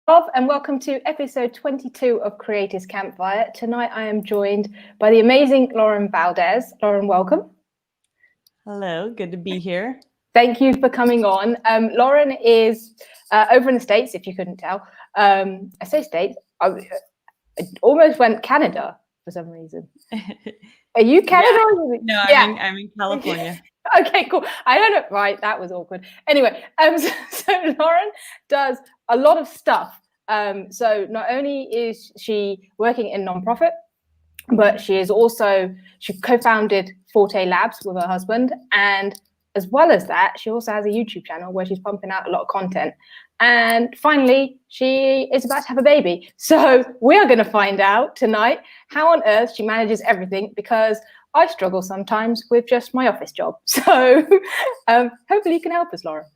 And welcome to episode 22 of Creators Campfire. Tonight I am joined by the amazing Lauren Valdez. Lauren, welcome. Hello, good to be here. Thank you for coming on. Lauren is over in the States, if you couldn't tell. I say States, I almost went Canada for some reason. Are you Canada? Yeah. No, I'm in California. Okay, cool. I don't know. Right, that was awkward. Anyway, so Lauren does a lot of stuff. So not only is she working in nonprofit, but she co-founded Forte Labs with her husband, and as well as that, she also has a YouTube channel where she's pumping out a lot of content. And finally, she is about to have a baby. So we are going to find out tonight how on earth she manages everything, because I struggle sometimes with just my office job. So hopefully you can help us, Lauren.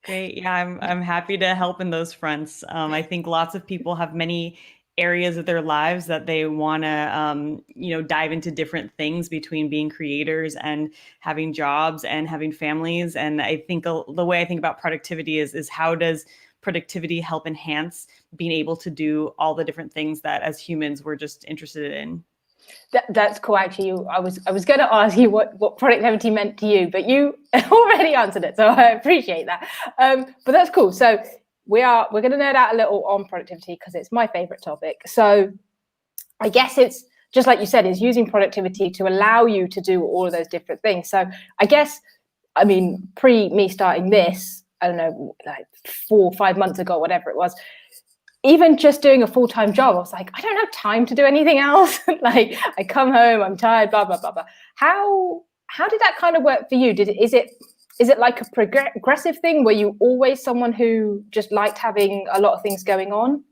Great. Yeah, I'm happy to help in those fronts. I think lots of people have many areas of their lives that they want to, dive into different things between being creators and having jobs and having families. And I think the way I think about productivity is how does productivity help enhance being able to do all the different things that as humans we're just interested in. That's cool. Actually, I was going to ask you what productivity meant to you, but you already answered it, so I appreciate that. But that's cool. So we're going to nerd out a little on productivity because it's my favorite topic. So I guess it's just like you said, is using productivity to allow you to do all of those different things. So I guess, pre me starting this, I don't know, like 4 or 5 months ago, whatever it was, even just doing a full-time job, I was like, I don't have time to do anything else. Like, I come home, I'm tired, blah, blah, blah, blah. How did that kind of work for you? Is it like a progressive thing? Were you always someone who just liked having a lot of things going on?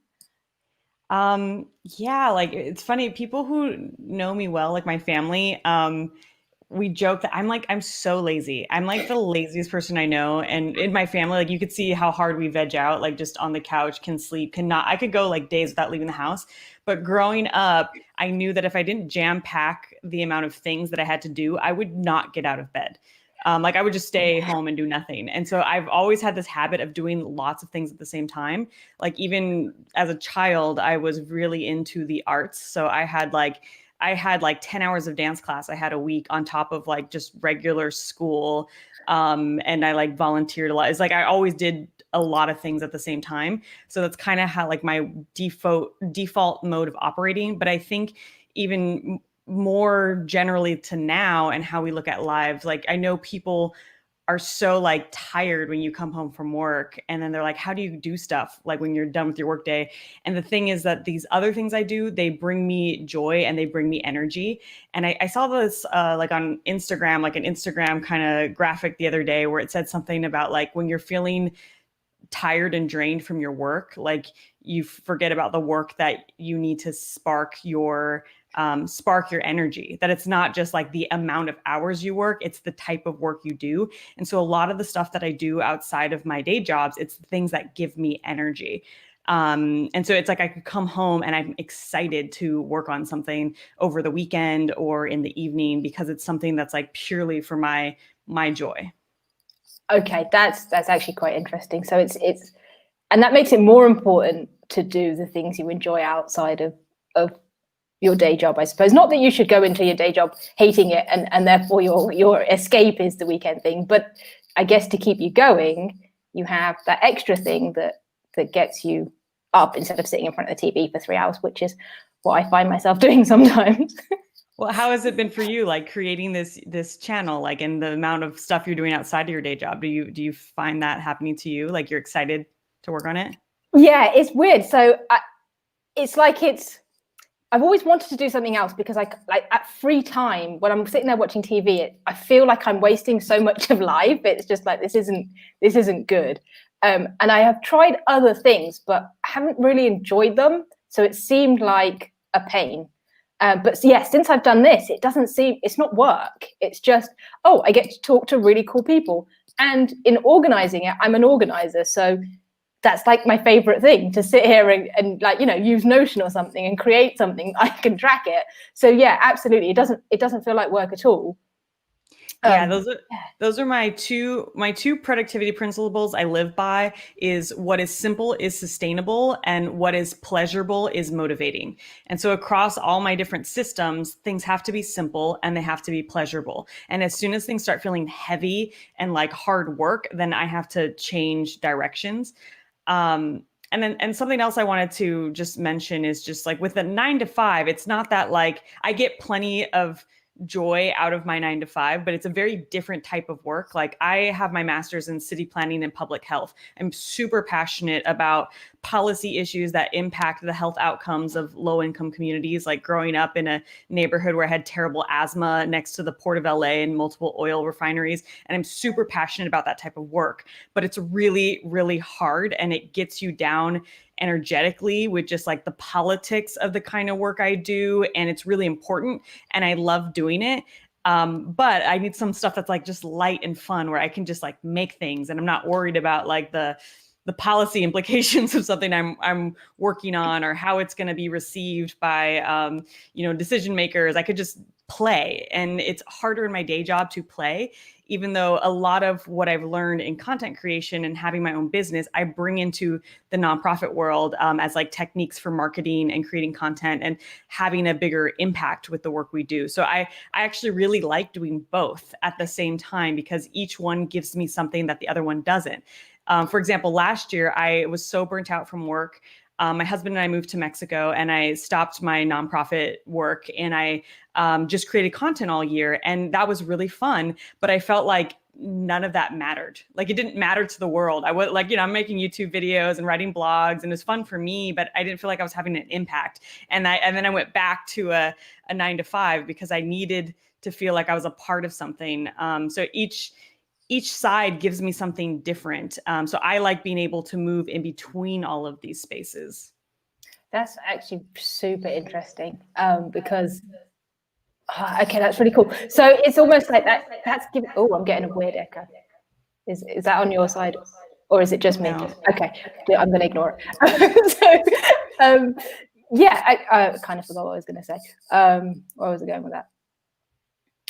Yeah, like it's funny, people who know me well, like my family, we joke that I'm so lazy. I'm like the laziest person I know. And in my family, like you could see how hard we veg out, like just on the couch, can sleep, cannot. I could go like days without leaving the house. But growing up, I knew that if I didn't jam pack the amount of things that I had to do, I would not get out of bed. Like I would just stay home and do nothing. And so I've always had this habit of doing lots of things at the same time. Like even as a child, I was really into the arts. So I had like 10 hours of dance class I had a week on top of like just regular school. And I like volunteered a lot. It's like I always did a lot of things at the same time. So that's kind of how like my default mode of operating. But I think even more generally to now and how we look at lives, like I know people are so like tired when you come home from work, and then they're like, how do you do stuff like when you're done with your workday? And the thing is that these other things I do, they bring me joy and they bring me energy. And I saw this like on Instagram, like an Instagram kind of graphic the other day where it said something about like when you're feeling tired and drained from your work, like you forget about the work that you need to spark your energy, that it's not just like the amount of hours you work, it's the type of work you do. And so a lot of the stuff that I do outside of my day jobs, it's the things that give me energy. And so it's like I could come home and I'm excited to work on something over the weekend or in the evening because it's something that's like purely for my joy. Okay, that's actually quite interesting. So it's and that makes it more important to do the things you enjoy outside of your day job, I suppose. Not that you should go into your day job hating it and therefore your escape is the weekend thing, but I guess to keep you going, you have that extra thing that gets you up instead of sitting in front of the TV for 3 hours, which is what I find myself doing sometimes. Well, how has it been for you, like creating this channel, like in the amount of stuff you're doing outside of your day job? Do you find that happening to you? Like you're excited to work on it? Yeah, it's weird. So it's like I've always wanted to do something else because like at free time when I'm sitting there watching TV, I feel like I'm wasting so much of life. It's just like this isn't good. And I have tried other things, but I haven't really enjoyed them. So it seemed like a pain. But yeah, since I've done this, it's not work. It's just, I get to talk to really cool people. And in organizing it, I'm an organizer. So that's like my favorite thing, to sit here and like, use Notion or something and create something I can track it. So yeah, absolutely. It doesn't feel like work at all. Yeah, those are my two productivity principles I live by is what is simple is sustainable and what is pleasurable is motivating. And so across all my different systems, things have to be simple and they have to be pleasurable. And as soon as things start feeling heavy and like hard work, then I have to change directions. And something else I wanted to just mention is just like with the 9 to 5, it's not that like I get plenty of joy out of my 9 to 5, but it's a very different type of work. Like I have my master's in city planning and public health. I'm super passionate about policy issues that impact the health outcomes of low income communities, like growing up in a neighborhood where I had terrible asthma next to the Port of LA and multiple oil refineries. And I'm super passionate about that type of work, but it's really, really hard and it gets you down energetically with just like the politics of the kind of work I do. And it's really important and I love doing it. But I need some stuff that's like just light and fun where I can just like make things and I'm not worried about like the policy implications of something I'm working on or how it's going to be received by decision makers. I could just play, and it's harder in my day job to play, even though a lot of what I've learned in content creation and having my own business, I bring into the nonprofit world as like techniques for marketing and creating content and having a bigger impact with the work we do. So I actually really like doing both at the same time because each one gives me something that the other one doesn't. For example, last year, I was so burnt out from work. My husband and I moved to Mexico and I stopped my nonprofit work and I just created content all year. And that was really fun. But I felt like none of that mattered. Like it didn't matter to the world. I was like, I'm making YouTube videos and writing blogs and it's fun for me, but I didn't feel like I was having an impact. And then I went back to a 9 to 5 because I needed to feel like I was a part of something. So each side gives me something different. So I like being able to move in between all of these spaces. That's actually super interesting because, okay, that's really cool. So it's almost like that's giving, I'm getting a weird echo. Is that on your side or is it just me? No. Okay, I'm going to ignore it. I kind of forgot what I was going to say. Where was I going with that?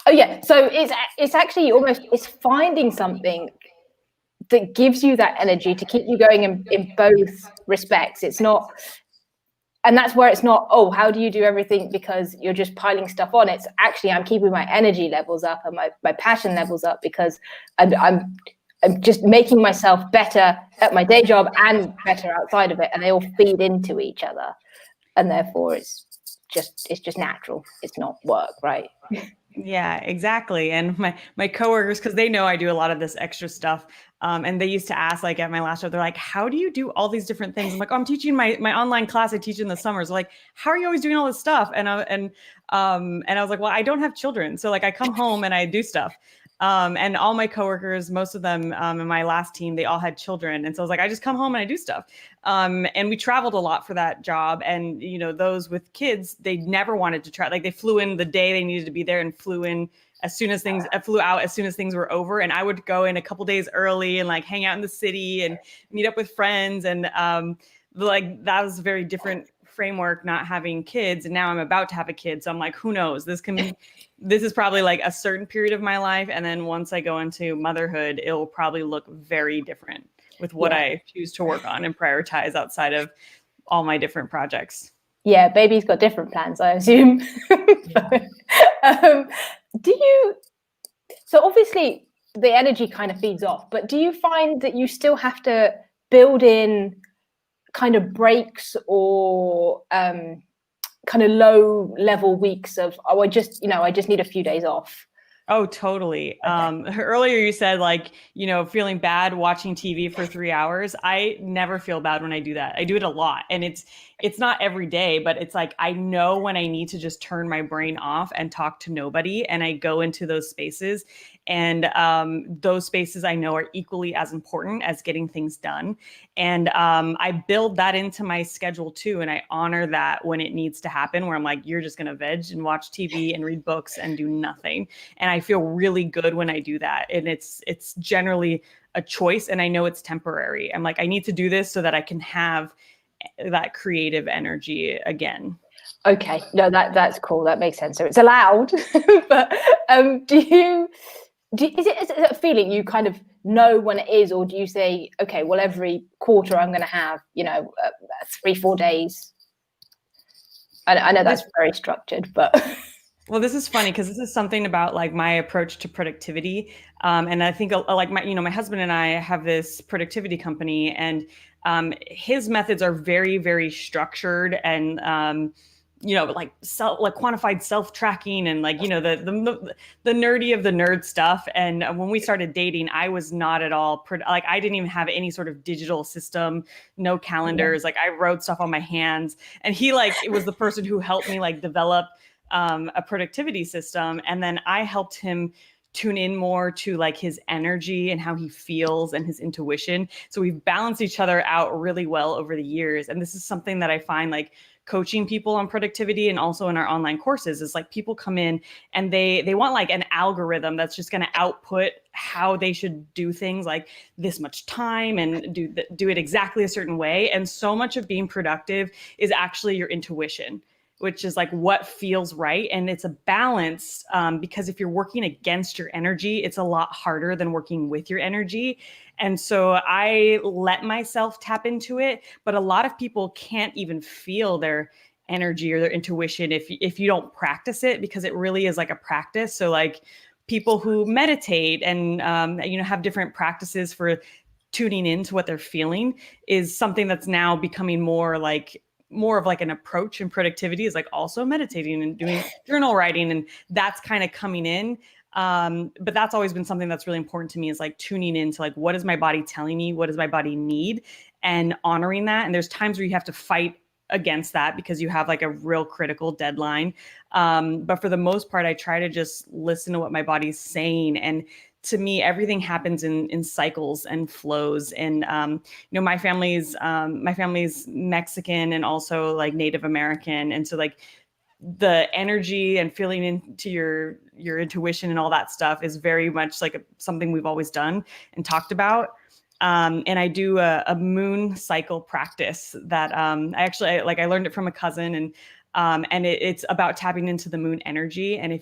Oh yeah, so it's actually it's finding something that gives you that energy to keep you going in both respects. It's not, and that's where it's not, how do you do everything because you're just piling stuff on. It's actually I'm keeping my energy levels up and my passion levels up because I'm just making myself better at my day job and better outside of it, and they all feed into each other, and therefore it's just natural. It's not work, right? Yeah, exactly. And my coworkers, because they know I do a lot of this extra stuff, and they used to ask, like at my last job, they're like, "How do you do all these different things?" I'm like, "Oh, I'm teaching my online class I teach in the summers." They're like, "How are you always doing all this stuff?" And I was like, "Well, I don't have children, so like I come home and I do stuff." And all my coworkers, most of them in my last team, they all had children. And so I was like, I just come home and I do stuff. And we traveled a lot for that job. And, those with kids, they never wanted to travel. Like they flew in the day they needed to be there and flew out as soon as things were over. And I would go in a couple days early and like hang out in the city and meet up with friends. And like that was a very different framework, not having kids. And now I'm about to have a kid. So I'm like, who knows? This is probably like a certain period of my life. And then once I go into motherhood, it will probably look very different with what I choose to work on and prioritize outside of all my different projects. Yeah, baby's got different plans, I assume. So obviously the energy kind of feeds off, but do you find that you still have to build in kind of breaks or kind of low level weeks of I just need a few days off? Oh, totally. Okay. Earlier you said like, feeling bad watching TV for 3 hours. I never feel bad when I do that. I do it a lot. And it's not every day, but it's like, I know when I need to just turn my brain off and talk to nobody. And I go into those spaces, and those spaces I know are equally as important as getting things done. And I build that into my schedule too. And I honor that when it needs to happen, where I'm like, you're just going to veg and watch TV and read books and do nothing. And I feel really good when I do that. And it's generally a choice. And I know it's temporary. I'm like, I need to do this so that I can have that creative energy again. Okay. No, that's cool. That makes sense. So it's allowed. But do you Is it a feeling you kind of know when it is, or do you say, okay, well, every quarter I'm going to have, 3-4 days? I know that's very structured, but Well, this is funny because this is something about like my approach to productivity. And I think like my husband and I have this productivity company, and his methods are very, very structured and, like quantified self-tracking and like, the nerdy of the nerd stuff. And when we started dating, I was not at all, like I didn't even have any sort of digital system, no calendars. Like I wrote stuff on my hands, and he like, it was the person who helped me like develop a productivity system. And then I helped him tune in more to like his energy and how he feels and his intuition. So we've balanced each other out really well over the years. And this is something that I find like coaching people on productivity and also in our online courses is like people come in and they want like an algorithm that's just going to output how they should do things, like this much time and do it exactly a certain way. And so much of being productive is actually your intuition, which is like what feels right. And it's a balance, because if you're working against your energy, it's a lot harder than working with your energy. And so I let myself tap into it, but a lot of people can't even feel their energy or their intuition if you don't practice it, because it really is like a practice. So like people who meditate and have different practices for tuning into what they're feeling is something that's now becoming more of like an approach in productivity, is like also meditating and doing journal writing. And that's kind of coming in. But that's always been something that's really important to me, is like tuning into like, what is my body telling me? What does my body need? And honoring that. And there's times where you have to fight against that because you have like a real critical deadline. But for the most part, I try to just listen to what my body's saying. And to me, everything happens in cycles and flows. And my family's Mexican and also like Native American, and so like the energy and feeling into your intuition and all that stuff is very much like something we've always done and talked about. And I do a moon cycle practice that I learned it from a cousin, and it's about tapping into the moon energy. And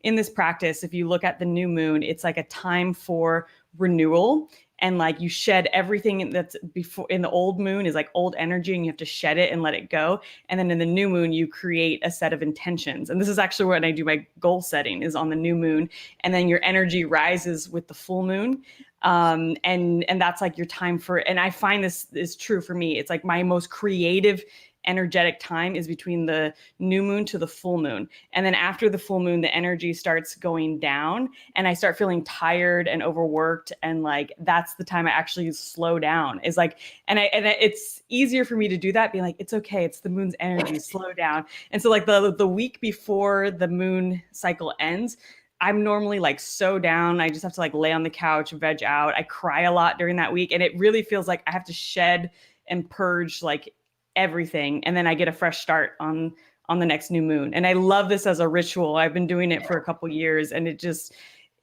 in this practice, if you look at the new moon, it's like a time for renewal. And like you shed everything that's before in the old moon is like old energy, and you have to shed it and let it go. And then in the new moon, you create a set of intentions. And this is actually when I do my goal setting, is on the new moon. And then your energy rises with the full moon. And that's like your time and I find this is true for me. It's like my most creative, energetic time is between the new moon to the full moon. And then after the full moon, the energy starts going down and I start feeling tired and overworked. And like, that's the time I actually slow down, is like, and it's easier for me to do that, being like, it's okay. It's the moon's energy, slow down. And so like the week before the moon cycle ends, I'm normally like so down. I just have to like lay on the couch, veg out. I cry a lot during that week. And it really feels like I have to shed and purge like everything. And then I get a fresh start on the next new moon. And I love this as a ritual. I've been doing it for a couple years, and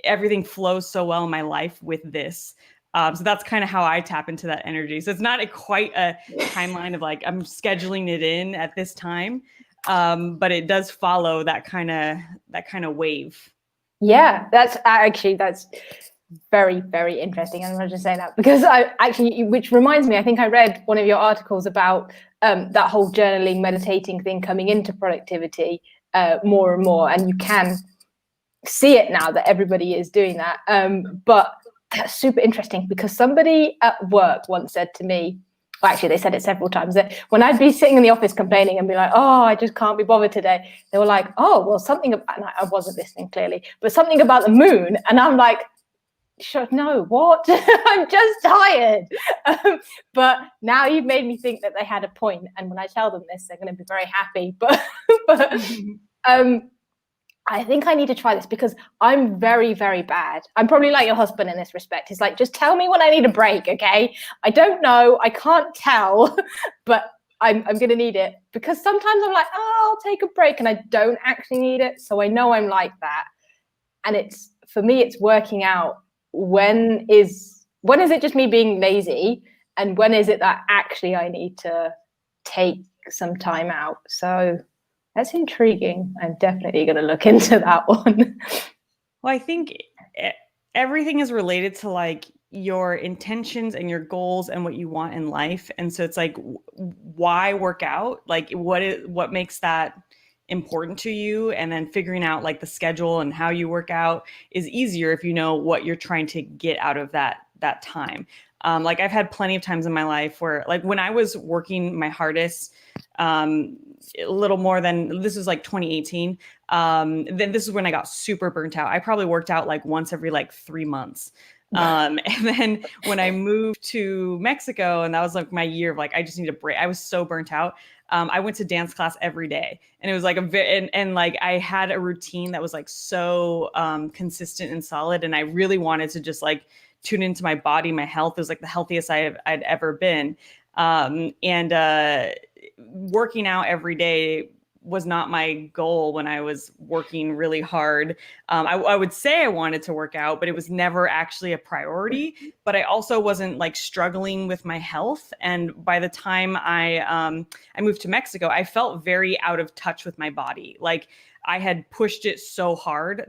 everything flows so well in my life with this. So that's kind of how I tap into that energy. So it's not quite a timeline of like, I'm scheduling it in at this time. But it does follow that kind of wave. Yeah, that's very, very interesting. I'm going to just say that because which reminds me, I think I read one of your articles about that whole journaling, meditating thing coming into productivity more and more. And you can see it now that everybody is doing that. But that's super interesting because somebody at work once said to me, well, actually, they said it several times, that when I'd be sitting in the office complaining and be like, oh, I just can't be bothered today, they were like, oh, well, something about, and I wasn't listening clearly, but something about the moon. And I'm like, no, what? I'm just tired. But now you've made me think that they had a point. And when I tell them this, they're going to be very happy. But I think I need to try this because I'm very, very bad. I'm probably like your husband in this respect. It's like, just tell me when I need a break, okay? I don't know. I can't tell, but I'm going to need it because sometimes I'm like, oh, I'll take a break and I don't actually need it. So I know I'm like that. And for me, it's working out when is it just me being lazy and when is it that actually I need to take some time out. So that's intriguing. I'm definitely going to look into that one. Well, I think everything is related to like your intentions and your goals and what you want in life. And so it's like, why work out? Like what makes that important to you? And then figuring out like the schedule and how you work out is easier if you know what you're trying to get out of that time. Like I've had plenty of times in my life where like when I was working my hardest, a little more than this was like 2018. Then this is when I got super burnt out. I probably worked out like once every like 3 months. And then when I moved to Mexico, and that was like my year of like, I just need a break. I was so burnt out. I went to dance class every day, and it was like and like I had a routine that was like so consistent and solid. And I really wanted to just like tune into my body, my health. It was like the healthiest I'd ever been. And working out every day was not my goal when I was working really hard. I would say I wanted to work out, but it was never actually a priority. But I also wasn't like struggling with my health. And by the time I moved to Mexico, I felt very out of touch with my body. Like I had pushed it so hard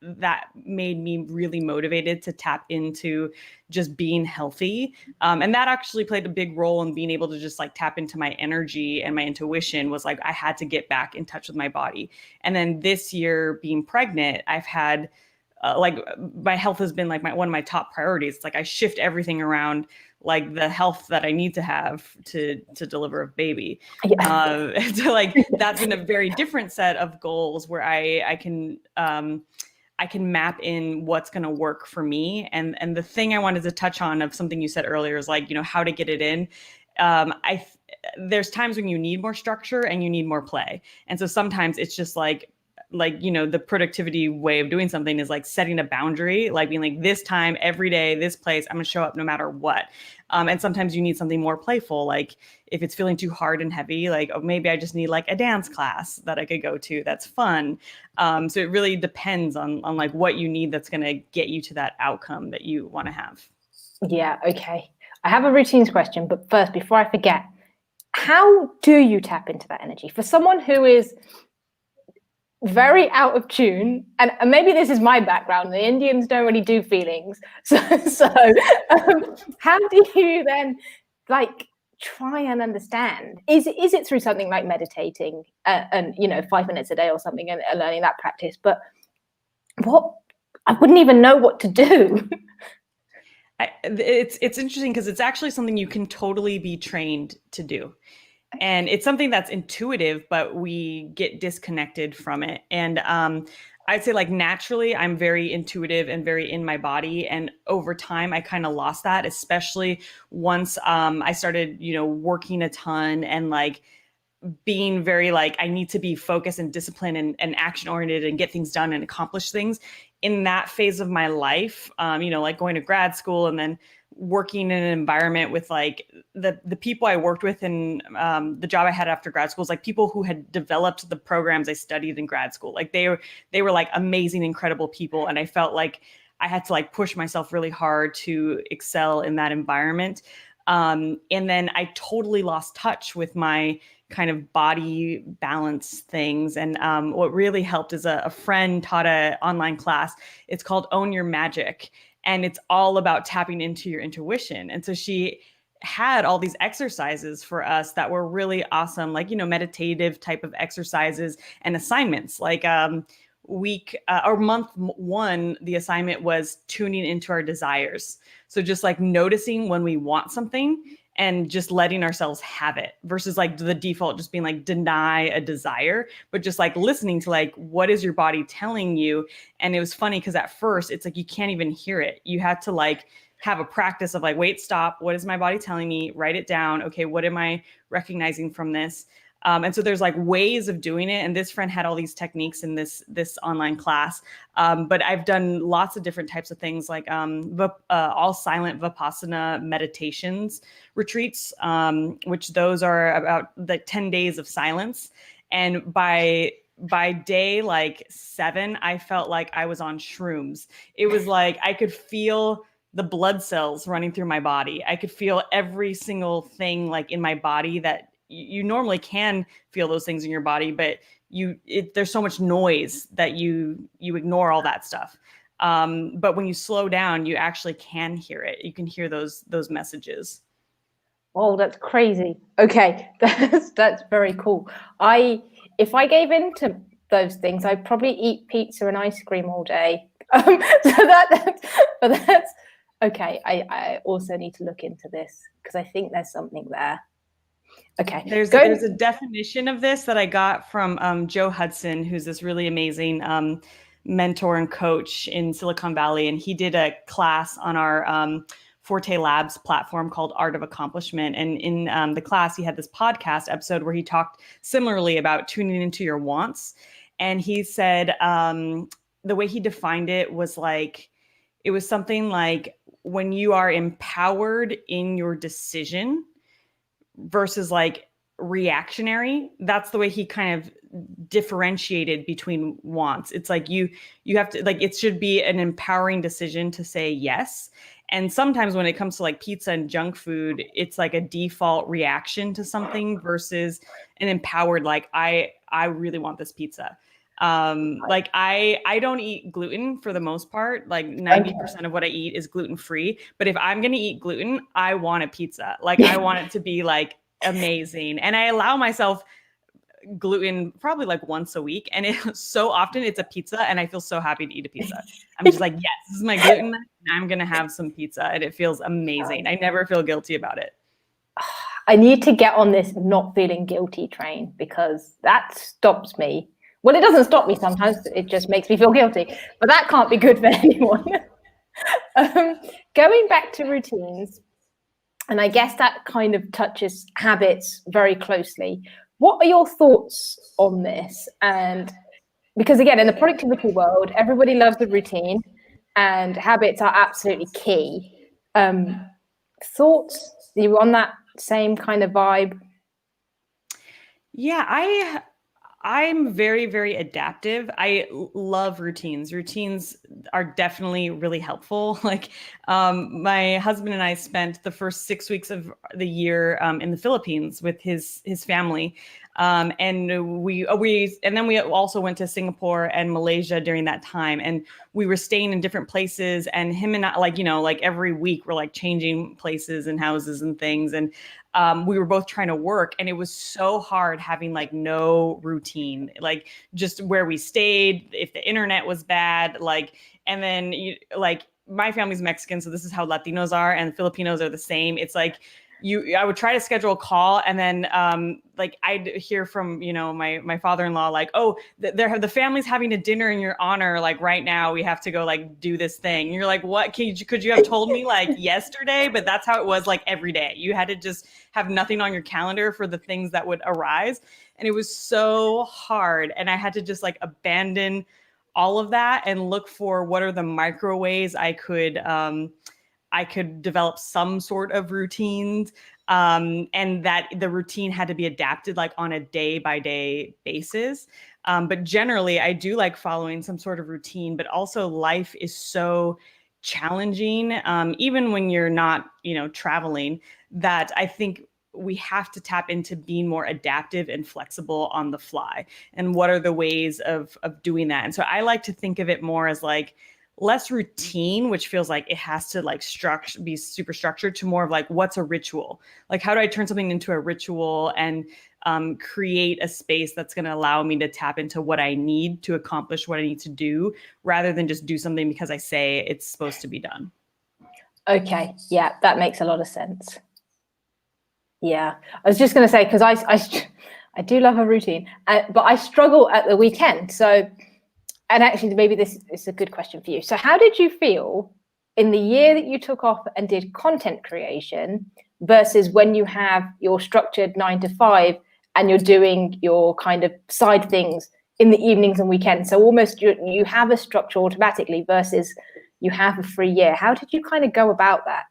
that made me really motivated to tap into just being healthy. And that actually played a big role in being able to just like tap into my energy and my intuition. Was like, I had to get back in touch with my body. And then this year being pregnant, I've had like my health has been like one of my top priorities. It's like I shift everything around like the health that I need to have to deliver a baby. Yeah. So like that's been a very different set of goals where I can map in what's going to work for me. And the thing I wanted to touch on of something you said earlier is like, how to get it in. There's times when you need more structure and you need more play. And so sometimes it's just like, the productivity way of doing something is like setting a boundary, like being like this time, every day, this place, I'm going to show up no matter what. And sometimes you need something more playful. Like if it's feeling too hard and heavy, like, oh, maybe I just need like a dance class that I could go to. That's fun. So it really depends on like what you need that's going to get you to that outcome that you want to have. Yeah. Okay. I have a routines question, but first, before I forget, how do you tap into that energy for someone who is very out of tune, and maybe this is my background, the Indians don't really do feelings, so how do you then like try and understand? Is it through something like meditating and 5 minutes a day or something and learning that practice? But what, I wouldn't even know what to do. It's interesting because it's actually something you can totally be trained to do. And it's something that's intuitive, but we get disconnected from it. And I'd say like naturally, I'm very intuitive and very in my body. And over time, I kind of lost that, especially once I started, working a ton and like being very like, I need to be focused and disciplined and action oriented and get things done and accomplish things. In that phase of my life, like going to grad school and then working in an environment with like the people I worked with and the job I had after grad school was like people who had developed the programs I studied in grad school. Like they were like amazing, incredible people. And I felt like I had to like push myself really hard to excel in that environment. And then I totally lost touch with my kind of body balance things. And what really helped is a friend taught an online class. It's called Own Your Magic. And it's all about tapping into your intuition. And so she had all these exercises for us that were really awesome, like, meditative type of exercises and assignments. Like week or month one, the assignment was tuning into our desires. So just like noticing when we want something and just letting ourselves have it versus like the default just being like deny a desire, but just like listening to like, what is your body telling you? And it was funny because at first it's like, you can't even hear it. You had to like have a practice of like, wait, stop. What is my body telling me? Write it down. Okay. What am I recognizing from this? And so there's like ways of doing it. And this friend had all these techniques in this online class. But I've done lots of different types of things like all silent Vipassana meditations retreats, which those are about the 10 days of silence. And by day like 7, I felt like I was on shrooms. It was like I could feel the blood cells running through my body. I could feel every single thing like in my body that you normally can feel those things in your body, but there's so much noise that you ignore all that stuff. But when you slow down, you actually can hear it. You can hear those messages. Oh, that's crazy. Okay, that's very cool. If I gave in to those things, I'd probably eat pizza and ice cream all day. But that's okay. I also need to look into this because I think there's something there. Okay, there's a definition of this that I got from Joe Hudson, who's this really amazing mentor and coach in Silicon Valley, and he did a class on our Forte Labs platform called Art of Accomplishment. And in the class, he had this podcast episode where he talked similarly about tuning into your wants. And he said the way he defined it was like, it was something like when you are empowered in your decision versus like reactionary. That's the way he kind of differentiated between wants. It's like you have to, like, it should be an empowering decision to say yes. And sometimes when it comes to like pizza and junk food, it's like a default reaction to something versus an empowered, like, I really want this pizza. Like I don't eat gluten for the most part. Like 90% of what I eat is gluten free. But if I'm going to eat gluten, I want a pizza. Like I want it to be like amazing. And I allow myself gluten probably like once a week. And so often it's a pizza and I feel so happy to eat a pizza. I'm just like, yes, this is my gluten. And I'm going to have some pizza and it feels amazing. I never feel guilty about it. I need to get on this not feeling guilty train because that stops me. Well, it doesn't stop me sometimes. It just makes me feel guilty. But that can't be good for anyone. Going back to routines, and I guess that kind of touches habits very closely. What are your thoughts on this? And because again, in the productivity world, everybody loves the routine and habits are absolutely key. Thoughts? Are you on that same kind of vibe? Yeah, I'm very, very adaptive. I love routines. Routines are definitely really helpful. Like my husband and I spent the first 6 weeks of the year in the Philippines with his family. And then we also went to Singapore and Malaysia during that time. And we were staying in different places, and him and I, like, you know, like every week we're like changing places and houses and things. And we were both trying to work, and it was so hard having like no routine, like just where we stayed, if the internet was bad, like, and then like my family's Mexican, so this is how Latinos are, and Filipinos are the same. It's like I would try to schedule a call, and then like I'd hear from, you know, my father-in-law, like, oh, the family's having a dinner in your honor, like right now we have to go like do this thing. And you're like, what? Could you have told me like yesterday? But that's how it was, like every day. You had to just have nothing on your calendar for the things that would arise. And it was so hard. And I had to just like abandon all of that and look for what are the micro ways I could develop some sort of routines, and that the routine had to be adapted like on a day by day basis. But generally, I do like following some sort of routine, but also life is so challenging, even when you're not, you know, traveling, that I think we have to tap into being more adaptive and flexible on the fly. And what are the ways of doing that? And so I like to think of it more as like less routine, which feels like it has to like be super structured, to more of like, what's a ritual? Like, how do I turn something into a ritual and create a space that's going to allow me to tap into what I need to accomplish what I need to do, rather than just do something because I say it's supposed to be done. Okay. Yeah, that makes a lot of sense. Yeah. I was just going to say, because I do love a routine, but I struggle at the weekend. So, and actually, maybe this is a good question for you. So how did you feel in the year that you took off and did content creation versus when you have your structured 9 to 5 and you're doing your kind of side things in the evenings and weekends? So almost you have a structure automatically versus you have a free year. How did you kind of go about that?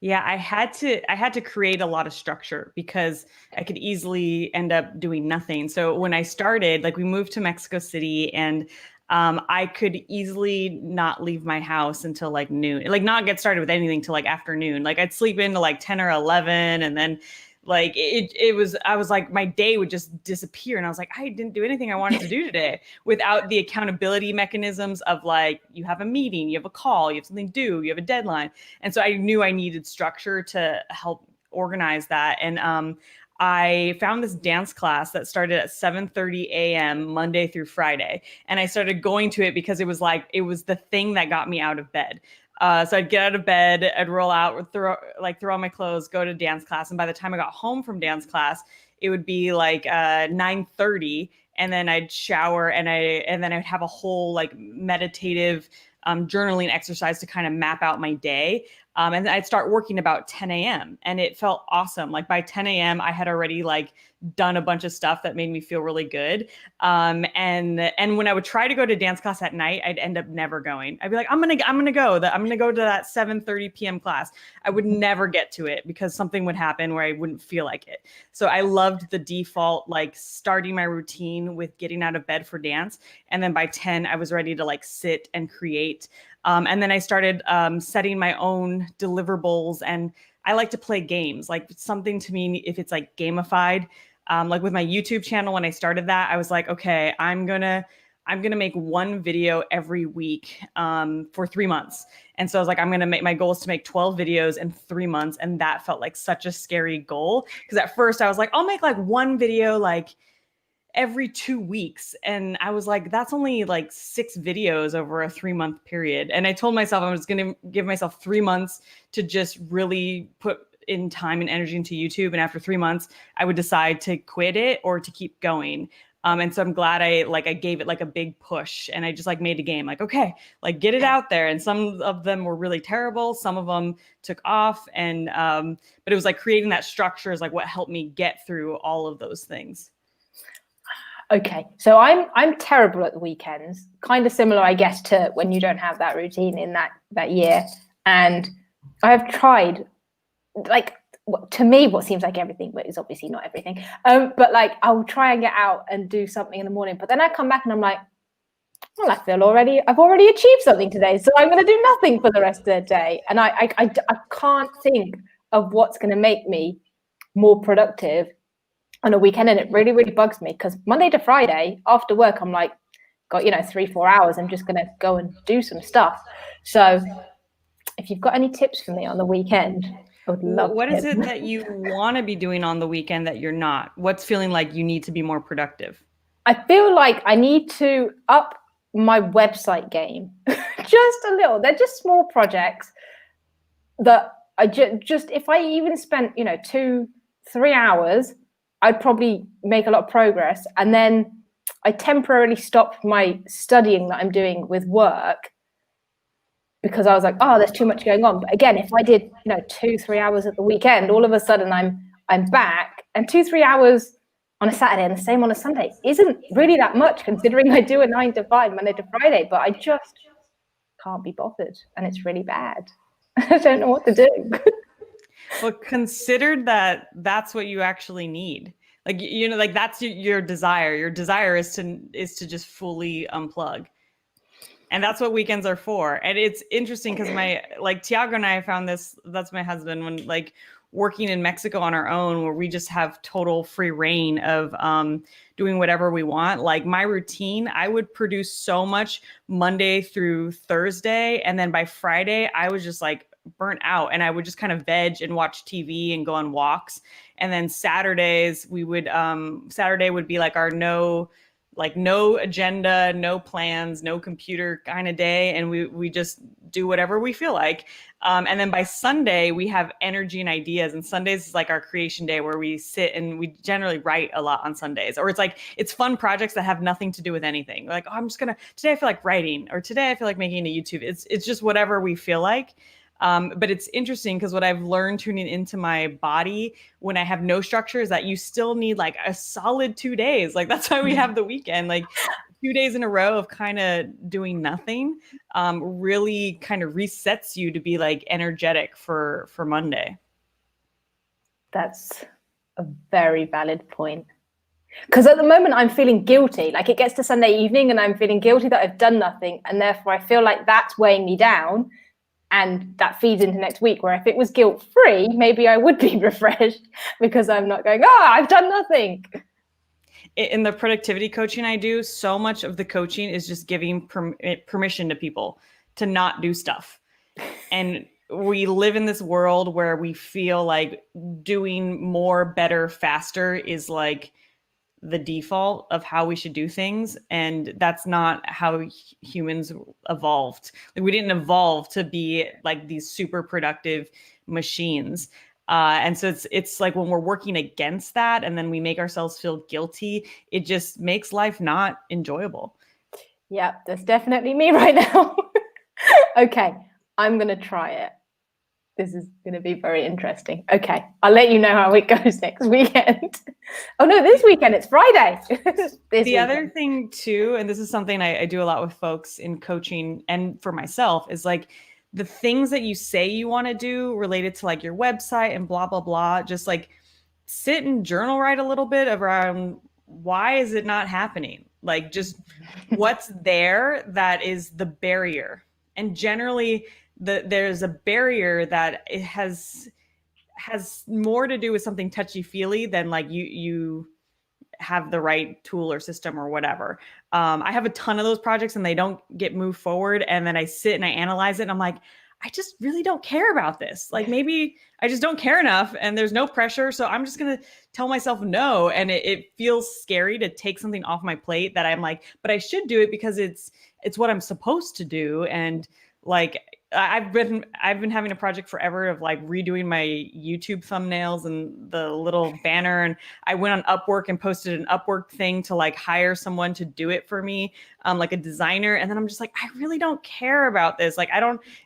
Yeah, I had to create a lot of structure because I could easily end up doing nothing. So when I started, like we moved to Mexico City, and I could easily not leave my house until like noon, like not get started with anything till like afternoon. Like I'd sleep into like 10 or 11, and then Like it was, I was like, my day would just disappear. And I was like, I didn't do anything I wanted to do today without the accountability mechanisms of like, you have a meeting, you have a call, you have something to do, you have a deadline. And so I knew I needed structure to help organize that. And I found this dance class that started at 7:30 a.m. Monday through Friday. And I started going to it because it was the thing that got me out of bed. So I'd get out of bed, I'd roll out, throw on my clothes, go to dance class. And by the time I got home from dance class, it would be like 9:30. And then I'd shower and then I'd have a whole like meditative journaling exercise to kind of map out my day. And then I'd start working about 10 a.m. and it felt awesome. Like by 10 a.m. I had already like done a bunch of stuff that made me feel really good. And when I would try to go to dance class at night, I'd end up never going. I'd be like, I'm gonna go to that 7:30 p.m. class. I would never get to it because something would happen where I wouldn't feel like it. So I loved the default, like starting my routine with getting out of bed for dance. And then by 10, I was ready to like sit and create. And then I started setting my own deliverables, and I like to play games. Like something to me, if it's like gamified, like with my YouTube channel, when I started that, I was like, okay, I'm gonna make one video every week for 3 months. And so I was like, my goal is to make 12 videos in 3 months. And that felt like such a scary goal. Because at first I was like, I'll make like one video like every 2 weeks. And I was like, that's only like 6 videos over a 3-month period. And I told myself I was going to give myself 3 months to just really put in time and energy into YouTube. And after 3 months, I would decide to quit it or to keep going. And so I'm glad I gave it like a big push, and I just like made a game like, okay, like get it out there. And some of them were really terrible. Some of them took off. And, but it was like creating that structure is like what helped me get through all of those things. Okay, so I'm terrible at the weekends, kind of similar, I guess, to when you don't have that routine in that year. And I have tried, like, to me, what seems like everything, but is obviously not everything. But like, I'll try and get out and do something in the morning, but then I come back and I'm like, well, I've already achieved something today, so I'm going to do nothing for the rest of the day. And I can't think of what's going to make me more productive on a weekend, and it really, really bugs me because Monday to Friday after work, I'm like, got 3-4 hours. I'm just gonna go and do some stuff. So, if you've got any tips for me on the weekend, I would love. What is it that you want to be doing on the weekend that you're not? What's feeling like you need to be more productive? I feel like I need to up my website game just a little. They're just small projects that I just if I even spent 2-3 hours, I'd probably make a lot of progress. And then I temporarily stopped my studying that I'm doing with work because I was like, oh, there's too much going on. But again, if I did 2-3 hours at the weekend, all of a sudden I'm back. And 2-3 hours on a Saturday and the same on a Sunday isn't really that much, considering I do a 9 to 5 Monday to Friday, but I just can't be bothered, and it's really bad. I don't know what to do. Well, consider that that's what you actually need. Like, like that's your desire. Your desire is to just fully unplug. And that's what weekends are for. And it's interesting because Tiago and I found this, that's my husband, when like working in Mexico on our own, where we just have total free reign of doing whatever we want. Like my routine, I would produce so much Monday through Thursday. And then by Friday, I was just like burnt out, and I would just kind of veg and watch TV and go on walks. And then Saturdays Saturday would be like our no agenda, no plans, no computer kind of day. And we just do whatever we feel like. And then by Sunday we have energy and ideas, and Sundays is like our creation day where we sit and we generally write a lot on Sundays, or it's fun projects that have nothing to do with anything. Like, oh, today I feel like writing, or today I feel like making a YouTube. It's just whatever we feel like. But it's interesting because what I've learned tuning into my body when I have no structure is that you still need like a solid 2 days. Like that's why we have the weekend, like 2 days in a row of kind of doing nothing, really kind of resets you to be like energetic for Monday. That's a very valid point. Because at the moment I'm feeling guilty. Like it gets to Sunday evening and I'm feeling guilty that I've done nothing. And therefore I feel like that's weighing me down. And that feeds into next week, where if it was guilt-free, maybe I would be refreshed because I'm not going, I've done nothing. In the productivity coaching I do, so much of the coaching is just giving permission to people to not do stuff. And we live in this world where we feel like doing more, better, faster is like the default of how we should do things. And that's not how humans evolved. Like, we didn't evolve to be like these super productive machines. And so it's like when we're working against that and then we make ourselves feel guilty, it just makes life not enjoyable. Yeah, that's definitely me right now. Okay, I'm going to try it. This is going to be very interesting. Okay, I'll let you know how it goes next weekend. Oh no, this weekend, it's Friday. The other thing too, and this is something I do a lot with folks in coaching and for myself, is like the things that you say you want to do related to like your website and blah, blah, blah, just like sit and journal write a little bit around why is it not happening? Like just what's there that is the barrier. And generally there's a barrier that it has more to do with something touchy-feely than like you have the right tool or system or whatever. I have a ton of those projects and they don't get moved forward. And then I sit and I analyze it and I'm like, I just really don't care about this. Like maybe I just don't care enough and there's no pressure. So I'm just going to tell myself no. And it feels scary to take something off my plate that I'm like, but I should do it because it's what I'm supposed to do. And like, I've been having a project forever of like redoing my YouTube thumbnails and the little banner. And I went on Upwork and posted an Upwork thing to like hire someone to do it for me, like a designer. And then I'm just like, I really don't care about this. Like,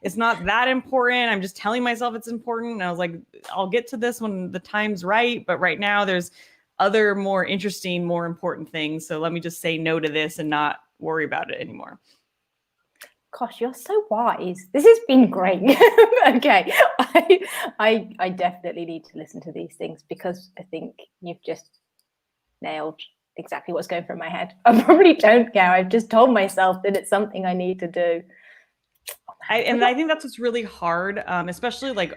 it's not that important. I'm just telling myself it's important. And I was like, I'll get to this when the time's right. But right now there's other more interesting, more important things. So let me just say no to this and not worry about it anymore. Gosh, you're so wise. This has been great. Okay, I definitely need to listen to these things because I think you've just nailed exactly what's going through my head. I probably don't care. I've just told myself that it's something I need to do. And I think that's what's really hard, especially like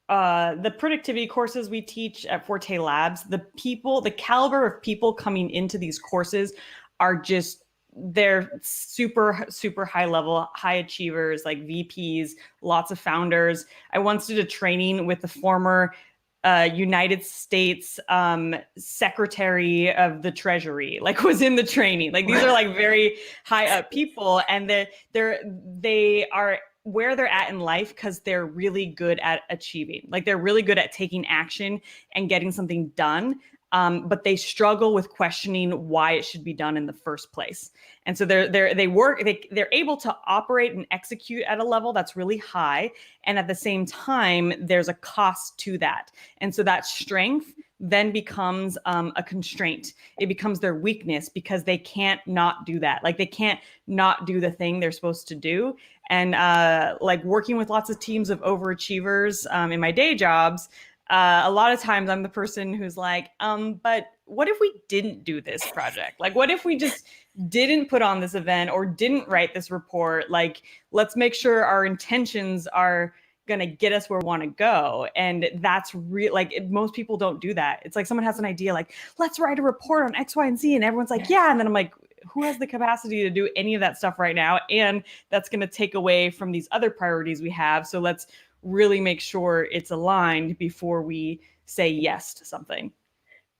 the productivity courses we teach at Forte Labs. The caliber of people coming into these courses are just, they're super, super high level, high achievers, like VPs, lots of founders. I once did a training with the former United States Secretary of the Treasury, like was in the training. Like these are like very high up people, and they are where they're at in life because they're really good at achieving. Like they're really good at taking action and getting something done. But they struggle with questioning why it should be done in the first place. And so they're able to operate and execute at a level that's really high. And at the same time, there's a cost to that. And so that strength then becomes a constraint. It becomes their weakness because they can't not do that. Like they can't not do the thing they're supposed to do. And like working with lots of teams of overachievers in my day jobs, a lot of times I'm the person who's like, but what if we didn't do this project? Like, what if we just didn't put on this event or didn't write this report? Like, let's make sure our intentions are going to get us where we want to go. And that's real. Like most people don't do that. It's like someone has an idea, like, let's write a report on X, Y, and Z. And everyone's like, yeah. And then I'm like, who has the capacity to do any of that stuff right now? And that's going to take away from these other priorities we have. So let's really make sure it's aligned before we say yes to something.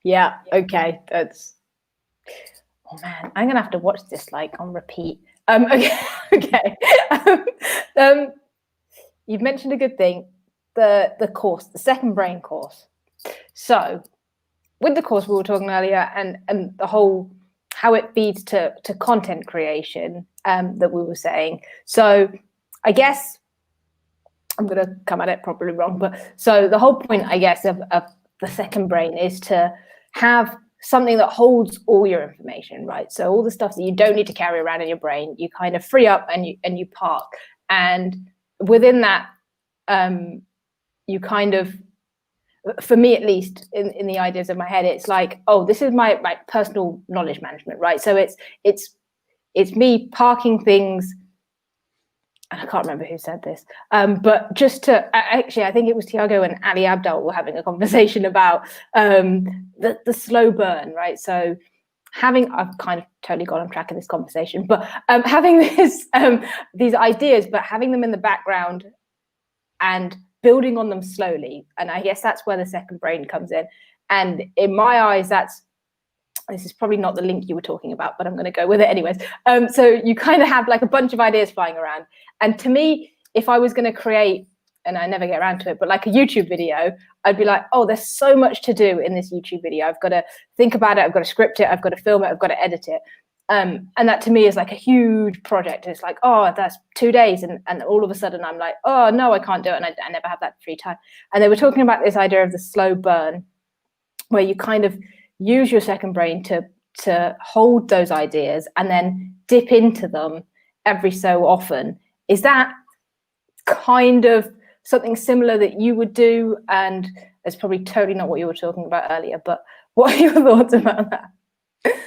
Yeah. Okay. That's, oh man, I'm gonna have to watch this like on repeat. Okay. You've mentioned a good thing, the course, the Second Brain course. So with the course we were talking earlier and the whole how it feeds to content creation that we were saying. So I guess I'm going to come at it probably wrong, but so the whole point, I guess, of the Second Brain is to have something that holds all your information, right? So all the stuff that you don't need to carry around in your brain, you kind of free up and you park. And within that, you kind of, for me at least, in the ideas of my head, it's like, oh, this is my personal knowledge management, right? So it's me parking things and I can't remember who said this, but just to actually, I think it was Tiago and Ali Abdal were having a conversation about the slow burn, right? So I've kind of totally got on track in this conversation, but having these ideas, but having them in the background and building on them slowly. And I guess that's where the second brain comes in. And in my eyes, this is probably not the link you were talking about, but I'm going to go with it anyways. So you kind of have like a bunch of ideas flying around. And to me, if I was going to create, and I never get around to it, but like a YouTube video, I'd be like, oh, there's so much to do in this YouTube video. I've got to think about it. I've got to script it. I've got to film it. I've got to edit it. And that to me is like a huge project. And it's like, oh, that's 2 days. And all of a sudden I'm like, oh, no, I can't do it. And I never have that free time. And they were talking about this idea of the slow burn, where you kind of use your second brain to hold those ideas and then dip into them every so often. Is that kind of something similar that you would do? And it's probably totally not what you were talking about earlier, but what are your thoughts about that?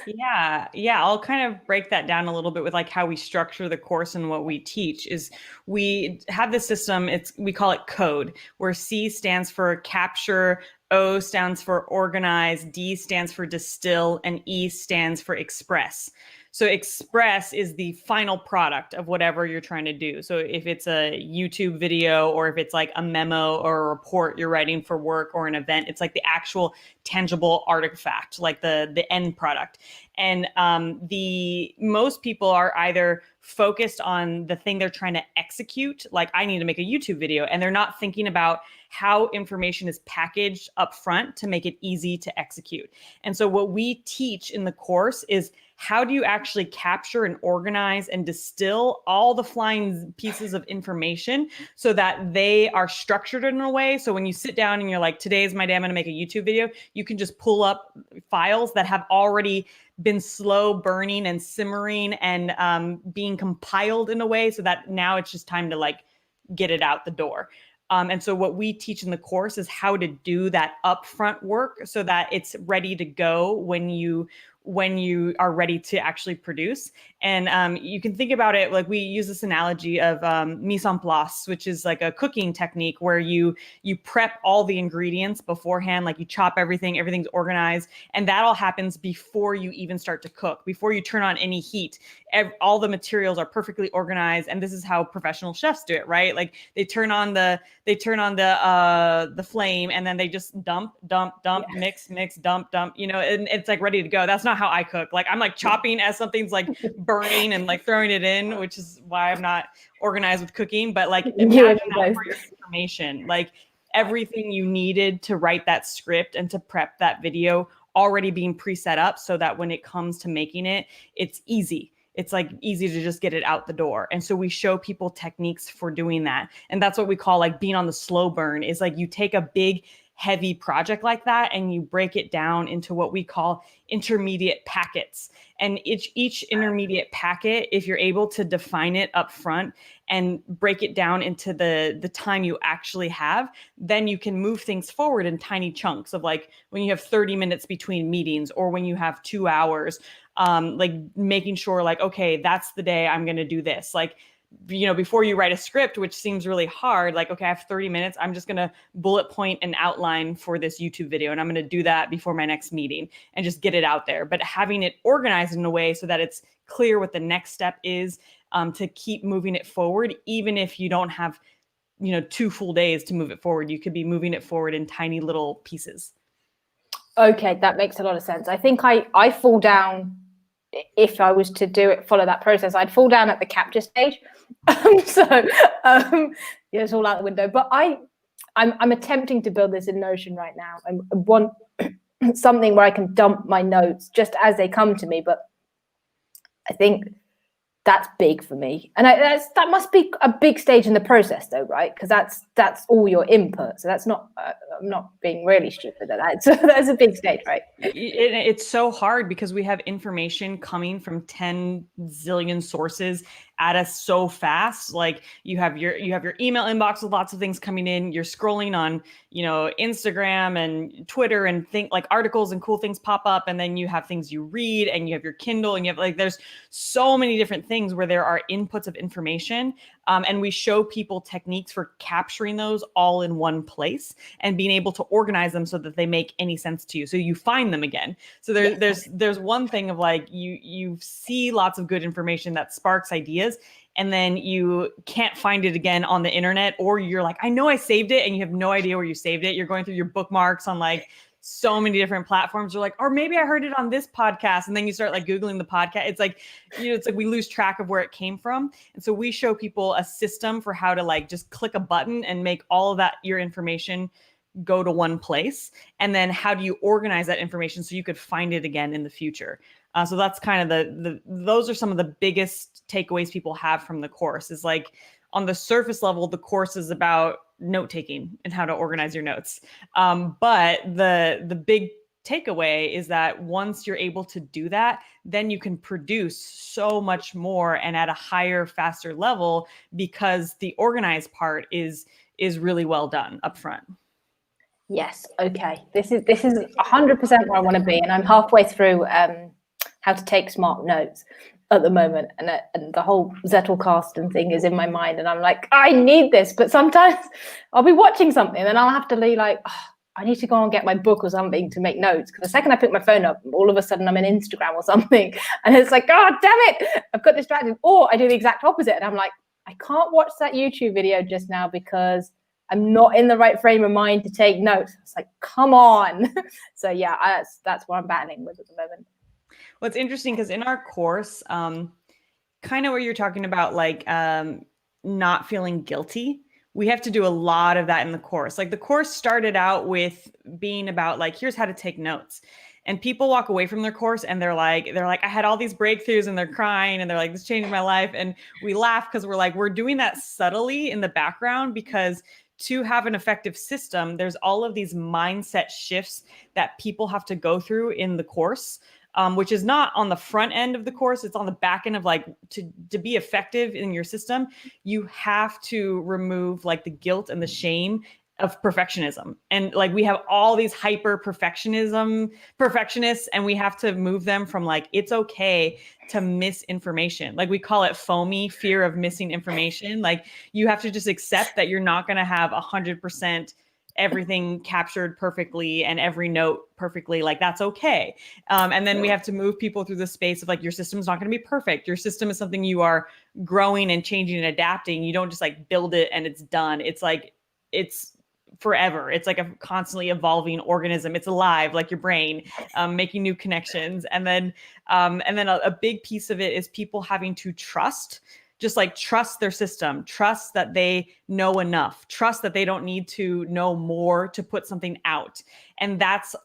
Yeah. I'll kind of break that down a little bit with like how we structure the course and what we teach is we have this system. We call it code, where C stands for capture, O stands for organize, D stands for distill, and E stands for express. So express is the final product of whatever you're trying to do. So if it's a YouTube video, or if it's like a memo or a report you're writing for work or an event, it's like the actual tangible artifact, like the end product. And the most people are either focused on the thing they're trying to execute, like I need to make a YouTube video, and they're not thinking about how information is packaged up front to make it easy to execute. And so what we teach in the course is how do you actually capture and organize and distill all the flying pieces of information so that they are structured in a way. So when you sit down and you're like, today's my day, I'm going to make a YouTube video, you can just pull up files that have already been slow burning and simmering and being compiled in a way so that now it's just time to like get it out the door. And so what we teach in the course is how to do that upfront work so that it's ready to go when you are ready to actually produce. And you can think about it like we use this analogy of mise en place, which is like a cooking technique where you prep all the ingredients beforehand, like you chop everything's organized, and that all happens before you even start to cook, before you turn on any heat. All the materials are perfectly organized, and this is how professional chefs do it, right? Like they turn on the flame, and then they just dump, yes. mix, dump, and it's like ready to go. That's not how I cook. Like I'm like chopping as something's like burning and like throwing it in, which is why I'm not organized with cooking. But like imagine that for your information, like everything you needed to write that script and to prep that video already being preset up so that when it comes to making it, it's easy. It's like easy to just get it out the door. And so we show people techniques for doing that. And that's what we call like being on the slow burn, is like you take a big heavy project like that and you break it down into what we call intermediate packets. And each intermediate packet, if you're able to define it up front and break it down into the time you actually have, then you can move things forward in tiny chunks of like when you have 30 minutes between meetings or when you have 2 hours, like making sure like, okay, that's the day I'm going to do this. Like, before you write a script, which seems really hard, like, okay, I have 30 minutes. I'm just going to bullet point an outline for this YouTube video. And I'm going to do that before my next meeting and just get it out there. But having it organized in a way so that it's clear what the next step is, to keep moving it forward, even if you don't have, 2 full days to move it forward, you could be moving it forward in tiny little pieces. Okay, that makes a lot of sense. I think I fall down, if I was to follow that process, I'd fall down at the capture stage. It's all out the window. But I'm attempting to build this in Notion right now. I want something where I can dump my notes just as they come to me. But I think that's big for me, and that must be a big stage in the process, though, right? Because that's all your input. So that's not. I'm not being really stupid at that. So that's a big stage, right? It's so hard because we have information coming from 10 zillion sources at us so fast. Like you have your email inbox with lots of things coming in. You're scrolling on, Instagram and Twitter and like articles and cool things pop up. And then you have things you read and you have your Kindle and you have there's so many different things where there are inputs of information. And we show people techniques for capturing those all in one place and being able to organize them so that they make any sense to you. So you find them again. So there's one thing of like, you see lots of good information that sparks ideas, and then you can't find it again on the internet, or you're like, I know I saved it, and you have no idea where you saved it. You're going through your bookmarks on like so many different platforms. You're like, or maybe I heard it on this podcast. And then you start like Googling the podcast. It's like, it's like we lose track of where it came from. And so we show people a system for how to like just click a button and make all of that, your information, go to one place. And then how do you organize that information so you could find it again in the future? So that's kind of those are some of the biggest takeaways people have from the course. Is like, on the surface level, the course is about note taking and how to organize your notes. But the big takeaway is that once you're able to do that, then you can produce so much more and at a higher, faster level, because the organized part is really well done up front. Yes. Okay. This is 100% where I want to be, and I'm halfway through how to take smart notes at the moment, and the whole Zettelcast and thing is in my mind, and I'm like, I need this. But sometimes I'll be watching something and I'll have to be like, oh, I need to go and get my book or something to make notes, because the second I pick my phone up, all of a sudden I'm in Instagram or something, and it's like, oh damn it, I've got distracted. Or I do the exact opposite, and I'm like, I can't watch that YouTube video just now because I'm not in the right frame of mind to take notes. It's like, come on. So yeah, that's what I'm battling with at the moment. Well, it's interesting because in our course, kind of where you're talking about like not feeling guilty, we have to do a lot of that in the course. Like the course started out with being about like, here's how to take notes. And people walk away from their course and they're like, I had all these breakthroughs, and they're crying and they're like, this changed my life. And we laugh because we're like, we're doing that subtly in the background, because to have an effective system, there's all of these mindset shifts that people have to go through in the course. Which is not on the front end of the course. It's on the back end of like, to be effective in your system, you have to remove like the guilt and the shame of perfectionism. And like, we have all these hyper perfectionists, and we have to move them from like, it's okay to miss information. Like we call it FOMI, fear of missing information. Like you have to just accept that you're not going to have 100% everything captured perfectly and every note perfectly. Like that's okay. And then we have to move people through the space of like, your system is not going to be perfect. Your system is something you are growing and changing and adapting. You don't just like build it and it's done. It's like, it's forever. It's like a constantly evolving organism. It's alive, like your brain, making new connections. And then a big piece of it is people having to trust their system, trust that they know enough, trust that they don't need to know more to put something out. And that's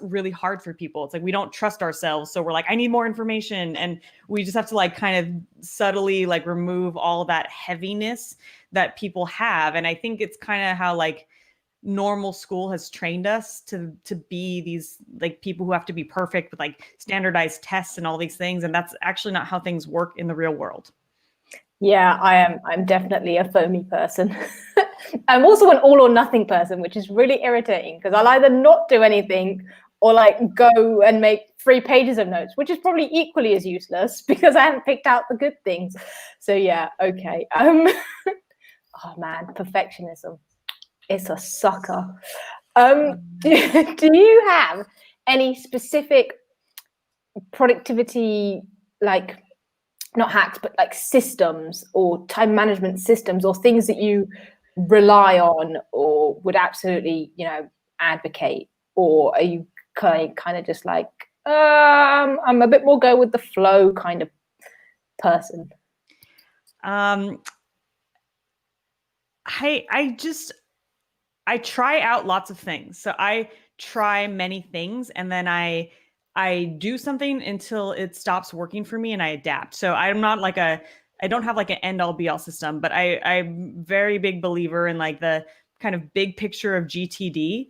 really hard for people. It's like, we don't trust ourselves. So we're like, I need more information. And we just have to like kind of subtly like remove all that heaviness that people have. And I think it's kind of how like normal school has trained us to be these like people who have to be perfect with like standardized tests and all these things. And that's actually not how things work in the real world. Yeah, I'm definitely a FOMI person. I'm also an all or nothing person, which is really irritating, because I'll either not do anything or like go and make 3 pages of notes, which is probably equally as useless because I haven't picked out the good things. So yeah, okay. Oh man, perfectionism. It's a sucker. Do you have any specific productivity, like, not hacks, but like systems or time management systems or things that you rely on or would absolutely, advocate? Or are you kind of just like, I'm a bit more go with the flow kind of person? I try out lots of things. So I try many things, and then I do something until it stops working for me and I adapt. So I'm not like I don't have like an end all be all system, but I'm very big believer in like the kind of big picture of GTD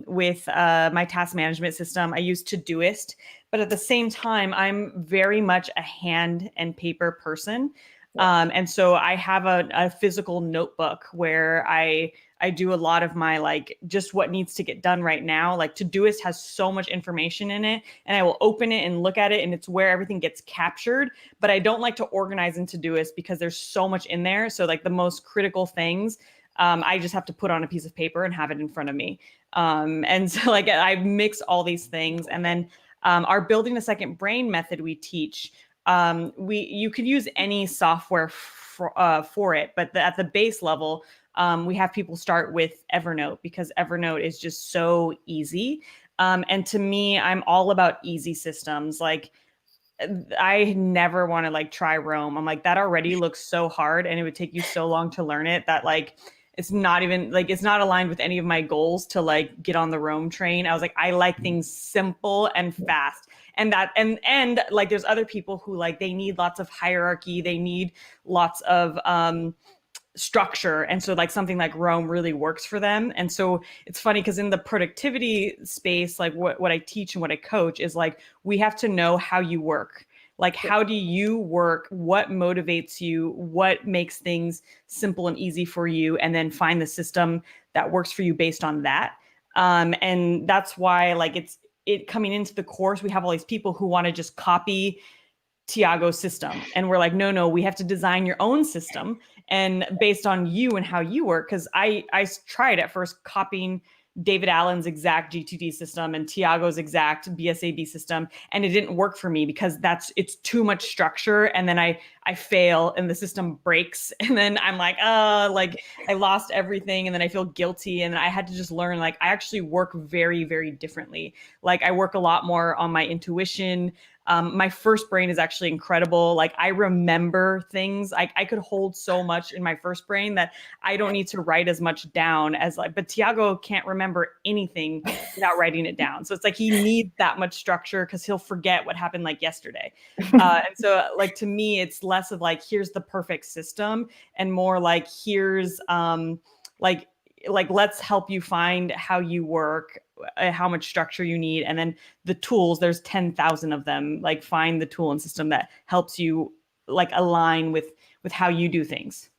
with my task management system. I use Todoist, but at the same time, I'm very much a hand and paper person. And so I have a physical notebook where I do a lot of my like just what needs to get done right now. Like Todoist has so much information in it, and I will open it and look at it, and it's where everything gets captured. But I don't like to organize in Todoist because there's so much in there. So like the most critical things, I just have to put on a piece of paper and have it in front of me. And so like I mix all these things, and then our building a second brain method we teach. You could use any software for it, but at the base level, we have people start with Evernote because Evernote is just so easy. And to me, I'm all about easy systems. Like I never want to like try Rome. I'm like, that already looks so hard and it would take you so long to learn it that like it's not even like it's not aligned with any of my goals to like get on the Rome train. I was like, I like things simple and fast. And like there's other people who like they need lots of hierarchy, they need lots of structure, and so like something like Rome really works for them. And so it's funny because in the productivity space, like what I teach and what I coach is like we have to know how you work. Like how do you work, what motivates you, what makes things simple and easy for you, and then find the system that works for you based on that. And that's why like it coming into the course, we have all these people who want to just copy Tiago's system. And we're like, no, we have to design your own system and based on you and how you work. Cause I tried at first copying David Allen's exact GTD system and Tiago's exact BSAB system. And it didn't work for me because it's too much structure. And then I fail and the system breaks. And then I'm like I lost everything. And then I feel guilty. And I had to just learn, like, I actually work very, very differently. Like I work a lot more on my intuition. My first brain is actually incredible. Like I remember things. I could hold so much in my first brain that I don't need to write as much down as like, but Tiago can't remember anything without writing it down. So it's like, he needs that much structure because he'll forget what happened like yesterday. And so like, to me, it's less of like, here's the perfect system and more like, here's like, let's help you find how you work, how much structure you need. And then the tools, there's 10,000 of them, like find the tool and system that helps you like align with how you do things.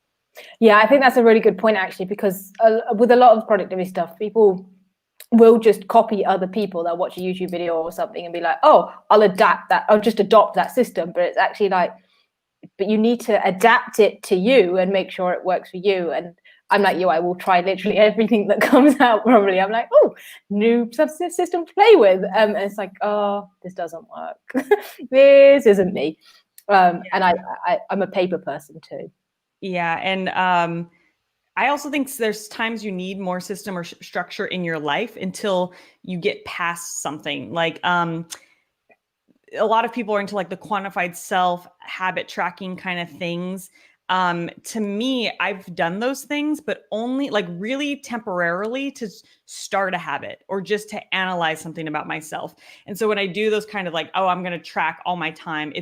Yeah, I think that's a really good point actually, because with a lot of productivity stuff, people will just copy other people that watch a YouTube video or something and be like, oh, I'll just adopt that system. But it's actually like, but you need to adapt it to you and make sure it works for you. And I'm like you, I will try literally everything that comes out probably. I'm like, oh, new system to play with. And it's like, oh, this doesn't work. This isn't me. And I'm a paper person too. Yeah. And I also think there's times you need more system or structure in your life until you get past something. Like a lot of people are into like the quantified self, habit tracking kind of things. To me, I've done those things, but only like really temporarily to start a habit or just to analyze something about myself. And so when I do those kind of like, oh, I'm going to track all my time,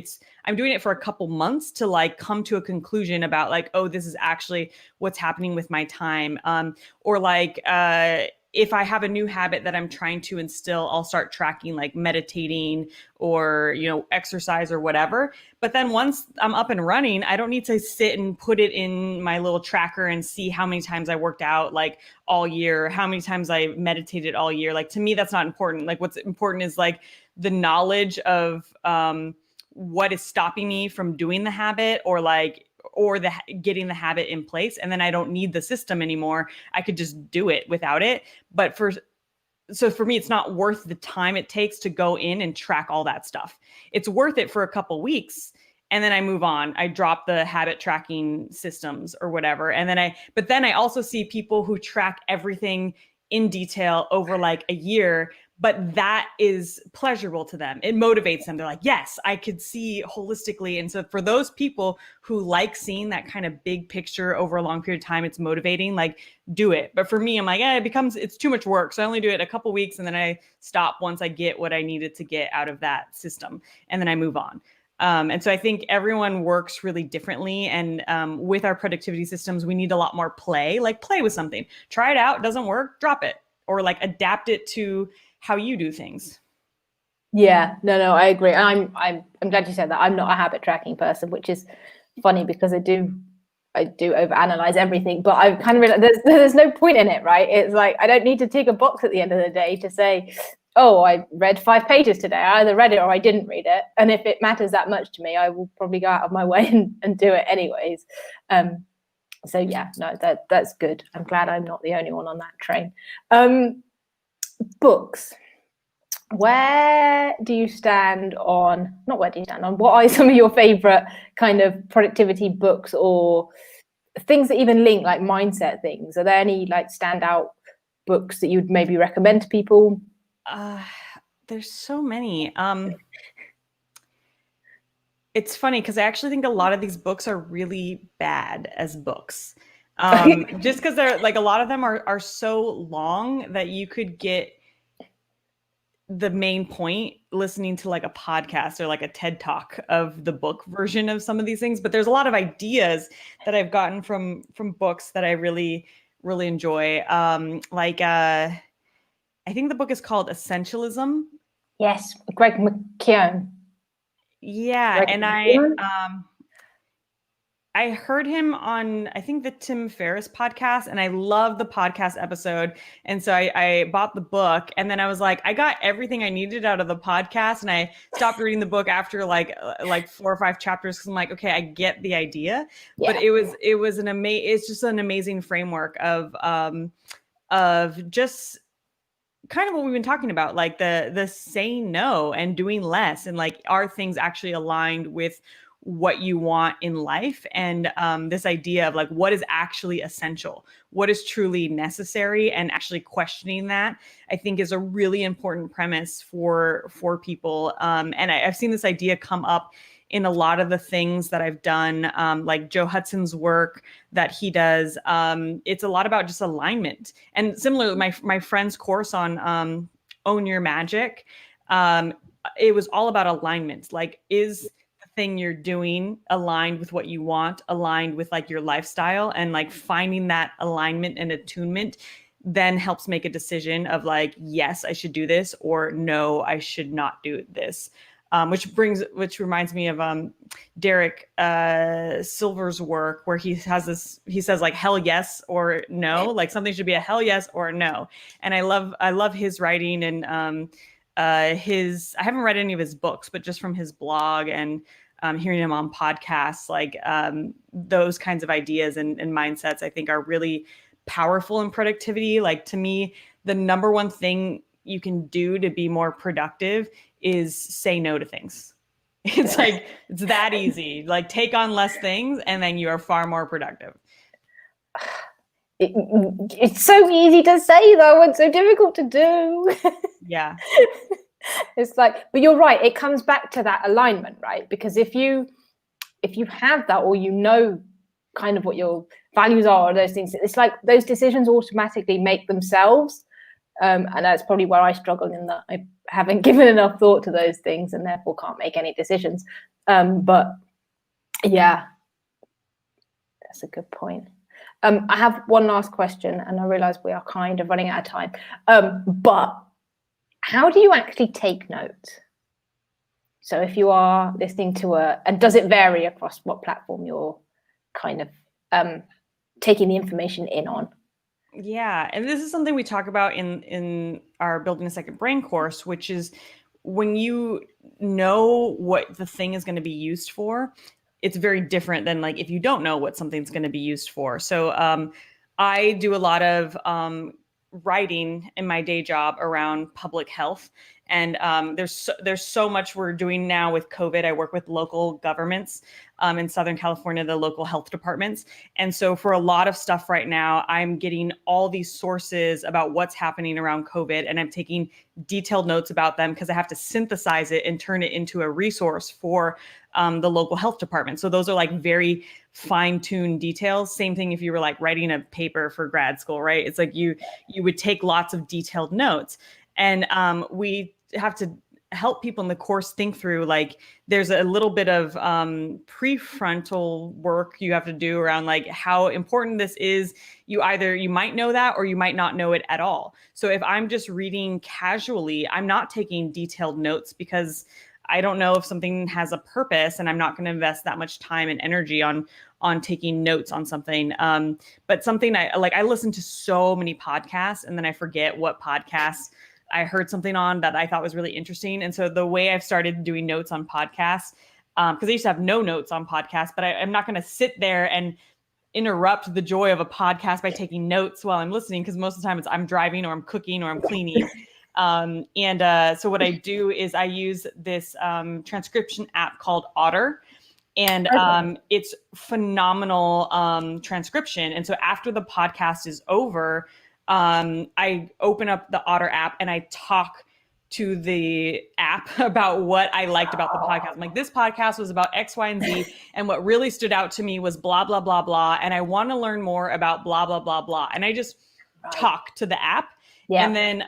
I'm doing it for a couple months to like come to a conclusion about like, oh, this is actually what's happening with my time. Or like, if I have a new habit that I'm trying to instill, I'll start tracking like meditating or, exercise or whatever. But then once I'm up and running, I don't need to sit and put it in my little tracker and see how many times I worked out like all year, how many times I meditated all year. Like to me, that's not important. Like what's important is like the knowledge of what is stopping me from doing the habit or getting the habit in place. And then I don't need the system anymore. I could just do it without it. But for me, it's not worth the time it takes to go in and track all that stuff. It's worth it for a couple weeks. And then I move on. I drop the habit tracking systems or whatever. But then I also see people who track everything in detail over like a year, but that is pleasurable to them. It motivates them. They're like, yes, I could see holistically. And so for those people who like seeing that kind of big picture over a long period of time, it's motivating, like do it. But for me, I'm like, it's too much work. So I only do it a couple weeks and then I stop once I get what I needed to get out of that system. And then I move on. And so I think everyone works really differently. And with our productivity systems, we need a lot more play, like play with something, try it out, doesn't work, drop it, or like adapt it to how you do things. Yeah, no, I agree. I'm glad you said that. I'm not a habit tracking person, which is funny because I do overanalyze everything, but I kind of realize there's no point in it, right? It's like I don't need to tick a box at the end of the day to say, oh, I read 5 pages today. I either read it or I didn't read it. And if it matters that much to me, I will probably go out of my way and do it anyways. So yeah, no, that's good. I'm glad I'm not the only one on that train. Books. Where do you stand on, not where do you stand on, what are some of your favorite kind of productivity books or things that even link like mindset things? Are there any like standout books that you'd maybe recommend to people? There's so many. It's funny because I actually think a lot of these books are really bad as books. Just because they're like, a lot of them are so long that you could get the main point listening to like a podcast or like a TED talk of the book version of some of these things. But there's a lot of ideas that I've gotten from books that I really, really enjoy. I think the book is called Essentialism. Yes, Greg McKeown. Yeah, Greg and McKeown? I heard him on, I think, the Tim Ferriss podcast, and I loved the podcast episode. And so I bought the book, and then I was like, I got everything I needed out of the podcast, and I stopped reading the book after like 4 or 5 chapters because I'm like, okay, I get the idea. Yeah. But it's just an amazing framework of just kind of what we've been talking about, like the saying no and doing less, and like, are things actually aligned with what you want in life? And this idea of like, what is actually essential, what is truly necessary, and actually questioning that, I think, is a really important premise for people. And I've seen this idea come up in a lot of the things that I've done, like Joe Hudson's work that he does. It's a lot about just alignment. And similarly, my friend's course on Own Your Magic, it was all about alignment. Like, is the thing you're doing aligned with what you want, aligned with like your lifestyle, and like finding that alignment and attunement then helps make a decision of like, yes, I should do this, or no, I should not do this. Which reminds me of Derek Silver's work, where he says like hell yes or no, like something should be a hell yes or a no. And I love his writing, and I haven't read any of his books, but just from his blog and hearing him on podcasts, like those kinds of ideas and mindsets, I think, are really powerful in productivity. Like, to me, the number one thing you can do to be more productive is say no to things. It's like, it's that easy. Like, take on less things, and then you are far more productive. It's so easy to say, though, and so difficult to do. Yeah. It's like, but you're right, it comes back to that alignment, right? Because if you have that, or you know kind of what your values are, or those things, it's like those decisions automatically make themselves. And that's probably where I struggle, in that I haven't given enough thought to those things and therefore can't make any decisions. But yeah, that's a good point. I have one last question, and I realize we are kind of running out of time. But how do you actually take notes? So if you are listening to and does it vary across what platform you're kind of taking the information in on? Yeah, and this is something we talk about in our Building a Second Brain course, which is, when you know what the thing is going to be used for, it's very different than like if you don't know what something's going to be used for. So I do a lot of writing in my day job around public health. And there's so much we're doing now with COVID. I work with local governments in Southern California, the local health departments. And so for a lot of stuff right now, I'm getting all these sources about what's happening around COVID, and I'm taking detailed notes about them because I have to synthesize it and turn it into a resource for the local health department. So those are like very fine-tuned details. Same thing if you were like writing a paper for grad school, right? It's like you would take lots of detailed notes. And we have to help people in the course think through, like, there's a little bit of prefrontal work you have to do around like how important this is. You might know that, or you might not know it at all. So if I'm just reading casually, I'm not taking detailed notes because I don't know if something has a purpose, and I'm not going to invest that much time and energy on taking notes on something. But something I listen to so many podcasts, and then I forget what podcasts I heard something on that I thought was really interesting. And so the way I've started doing notes on podcasts, because I used to have no notes on podcasts, but I'm not going to sit there and interrupt the joy of a podcast by taking notes while I'm listening, because most of the time I'm driving or I'm cooking or I'm cleaning. So what I do is I use this transcription app called Otter. And it's phenomenal transcription. And so after the podcast is over, I open up the Otter app and I talk to the app about what I liked about the podcast. I'm like, this podcast was about X, Y, and Z. And what really stood out to me was blah, blah, blah, blah. And I want to learn more about blah, blah, blah, blah. And I just talk to the app. Yeah. And then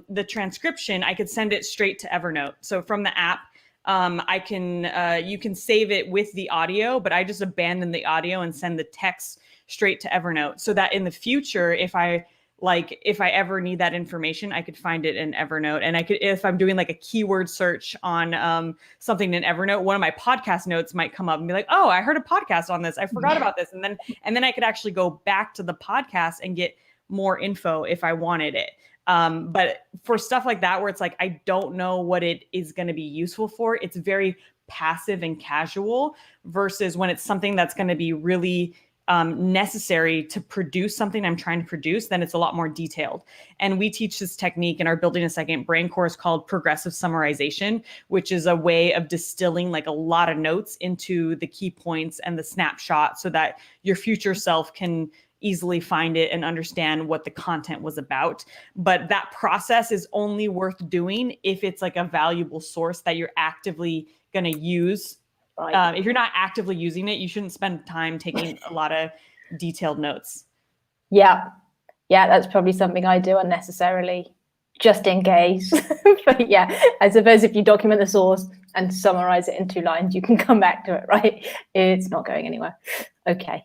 the transcription, I could send it straight to Evernote. So from the app, you can save it with the audio, but I just abandon the audio and send the text straight to Evernote, so that in the future, if I ever need that information, I could find it in Evernote. And I could, if I'm doing like a keyword search on something in Evernote, one of my podcast notes might come up and be like, oh, I heard a podcast on this. I forgot about this. And then I could actually go back to the podcast and get more info if I wanted it. But for stuff like that, where it's like, I don't know what it is going to be useful for, it's very passive and casual, versus when it's something that's going to be really necessary to produce something I'm trying to produce, then it's a lot more detailed. And we teach this technique in our Building a Second Brain course called progressive summarization, which is a way of distilling like a lot of notes into the key points and the snapshot, so that your future self can easily find it and understand what the content was about. But that process is only worth doing if it's like a valuable source that you're actively going to use. If you're not actively using it, you shouldn't spend time taking a lot of detailed notes. Yeah, that's probably something I do unnecessarily, just in case. But yeah, I suppose if you document the source and summarize it in 2 lines, you can come back to it, right? It's not going anywhere. Okay.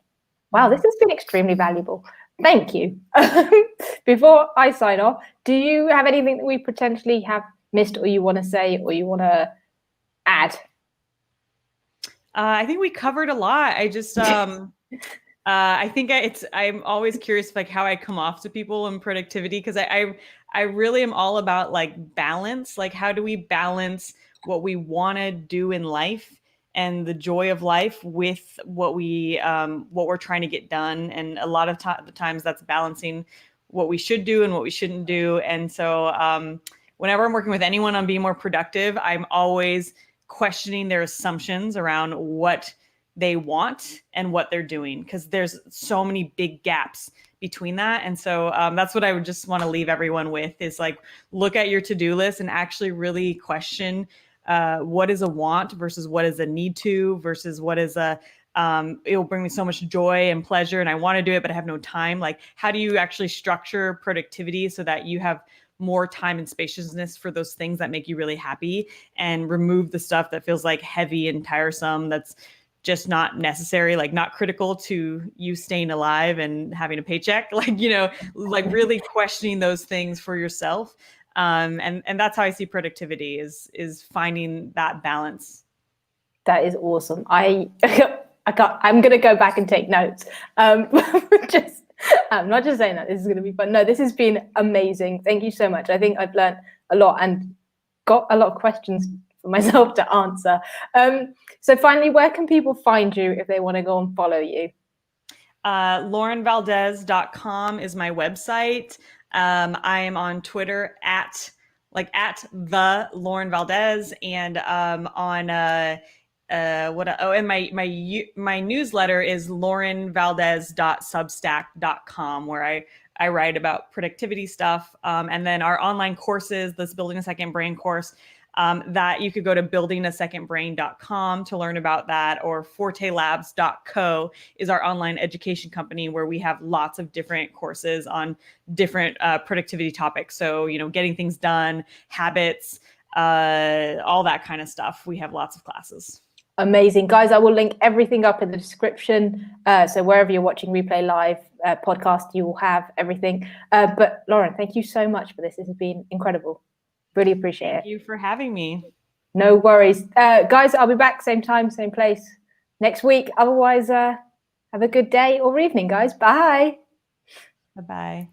Wow, this has been extremely valuable. Thank you. Before I sign off, do you have anything that we potentially have missed, or you want to say, or you want to add? I think we covered a lot. I just, I think I'm always curious, like, how I come off to people in productivity, because I really am all about like balance. Like, how do we balance what we want to do in life and the joy of life with what we're trying to get done? And a lot of the times that's balancing what we should do and what we shouldn't do. And so whenever I'm working with anyone on being more productive, I'm always questioning their assumptions around what they want and what they're doing, because there's so many big gaps between that. And so that's what I would just want to leave everyone with, is like, look at your to-do list and actually really question what is a want versus what is a need to, versus what is a it will bring me so much joy and pleasure and I want to do it, but I have no time. Like, how do you actually structure productivity so that you have more time and spaciousness for those things that make you really happy, and remove the stuff that feels like heavy and tiresome, that's just not necessary, like not critical to you staying alive and having a paycheck, like, like really questioning those things for yourself. And that's how I see productivity, is finding that balance. That is awesome. I'm going to go back and take notes. I'm not just saying that this is going to be fun. No, this has been amazing. Thank you so much. I think I've learned a lot and got a lot of questions for myself to answer. So finally, where can people find you if they want to go and follow you? LaurenValdez.com is my website. I am on Twitter at the Lauren Valdez, and and my newsletter is laurenvaldez.substack.com, where I write about productivity stuff. And then our online courses, this Building a Second Brain course, that you could go to buildingasecondbrain.com to learn about that, or fortelabs.co is our online education company, where we have lots of different courses on different productivity topics. So, getting things done, habits, all that kind of stuff. We have lots of classes. Amazing. Guys, I will link everything up in the description. So wherever you're watching Replay Live podcast, you will have everything. But Lauren, thank you so much for this. This has been incredible. Really appreciate it. Thank you for having me. No worries. Guys, I'll be back same time, same place next week. Otherwise, have a good day or evening, guys. Bye. Bye-bye.